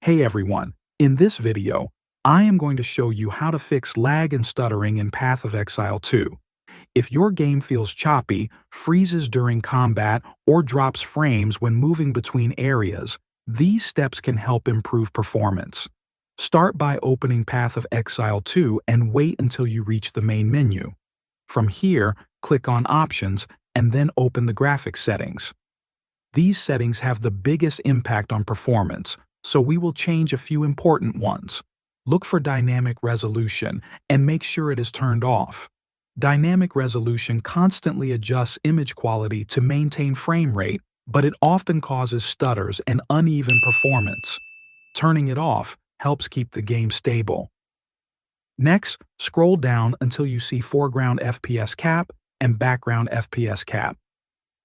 Hey everyone, in this video, I am going to show you how to fix lag and stuttering in Path of Exile 2. If your game feels choppy, freezes during combat, or drops frames when moving between areas, these steps can help improve performance. Start by opening Path of Exile 2 and wait until you reach the main menu. From here, click on Options and then open the graphics settings. These settings have the biggest impact on performance, so we will change a few important ones. Look for dynamic resolution and make sure it is turned off. Dynamic resolution constantly adjusts image quality to maintain frame rate, but it often causes stutters and uneven performance. Turning it off helps keep the game stable. Next, scroll down until you see foreground FPS cap and background FPS cap.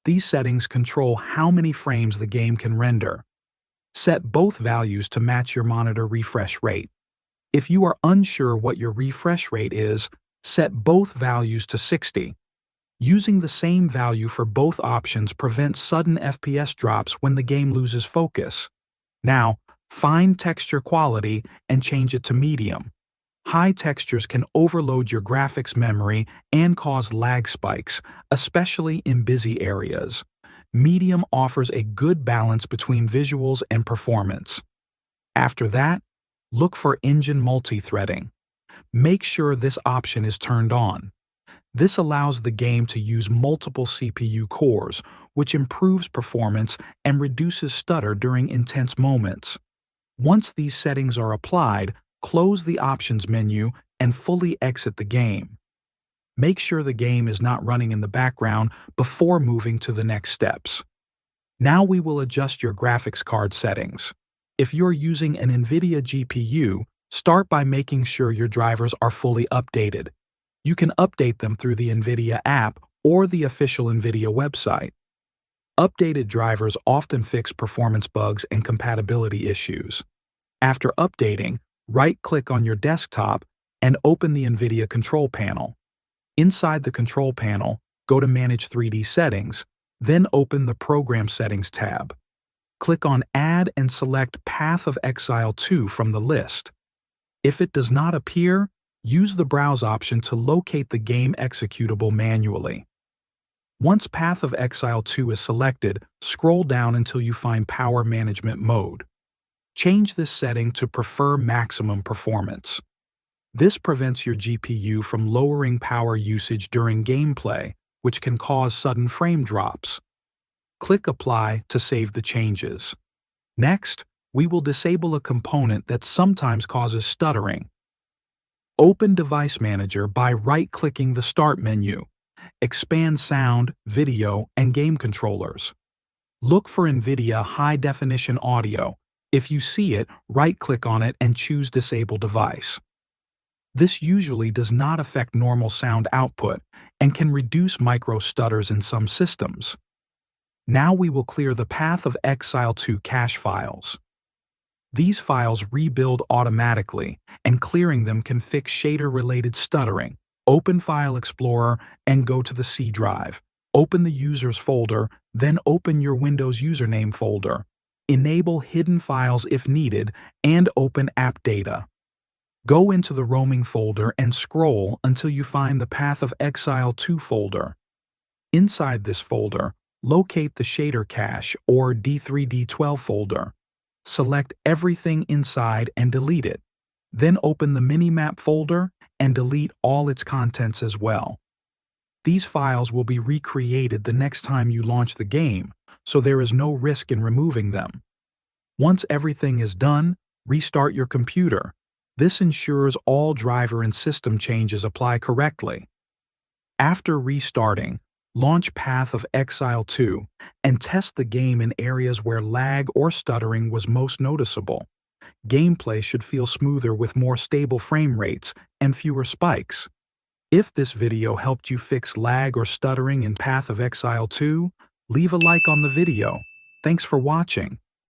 These settings control how many frames the game can render. Set both values to match your monitor refresh rate. If you are unsure what your refresh rate is, set both values to 60. Using the same value for both options prevents sudden FPS drops when the game loses focus. Now, find texture quality and change it to medium. High textures can overload your graphics memory and cause lag spikes, especially in busy areas. Medium offers a good balance between visuals and performance. After that, look for engine multi-threading. Make sure this option is turned on. This allows the game to use multiple CPU cores, which improves performance and reduces stutter during intense moments. Once these settings are applied, close the Options menu and fully exit the game. Make sure the game is not running in the background before moving to the next steps. Now we will adjust your graphics card settings. If you're using an NVIDIA GPU, start by making sure your drivers are fully updated. You can update them through the NVIDIA app or the official NVIDIA website. Updated drivers often fix performance bugs and compatibility issues. After updating, right-click on your desktop and open the NVIDIA control panel. Inside the control panel, go to Manage 3D Settings, then open the Program Settings tab. Click on Add and select Path of Exile 2 from the list. If it does not appear, use the Browse option to locate the game executable manually. Once Path of Exile 2 is selected, scroll down until you find Power Management Mode. Change this setting to Prefer Maximum Performance. This prevents your GPU from lowering power usage during gameplay, which can cause sudden frame drops. Click Apply to save the changes. Next, we will disable a component that sometimes causes stuttering. Open Device Manager by right-clicking the Start menu. Expand Sound, Video, and Game Controllers. Look for NVIDIA High Definition Audio. If you see it, right-click on it and choose Disable Device. This usually does not affect normal sound output and can reduce micro stutters in some systems. Now we will clear the Path of Exile 2 cache files. These files rebuild automatically, and clearing them can fix shader-related stuttering. Open File Explorer and go to the C drive. Open the Users folder, then open your Windows username folder. Enable hidden files if needed, and open App Data. Go into the Roaming folder and scroll until you find the Path of Exile 2 folder. Inside this folder, locate the Shader Cache or D3D12 folder. Select everything inside and delete it. Then open the Minimap folder and delete all its contents as well. These files will be recreated the next time you launch the game, so there is no risk in removing them. Once everything is done, restart your computer. This ensures all driver and system changes apply correctly. After restarting, launch Path of Exile 2 and test the game in areas where lag or stuttering was most noticeable. Gameplay should feel smoother with more stable frame rates and fewer spikes. If this video helped you fix lag or stuttering in Path of Exile 2, leave a like on the video. Thanks for watching.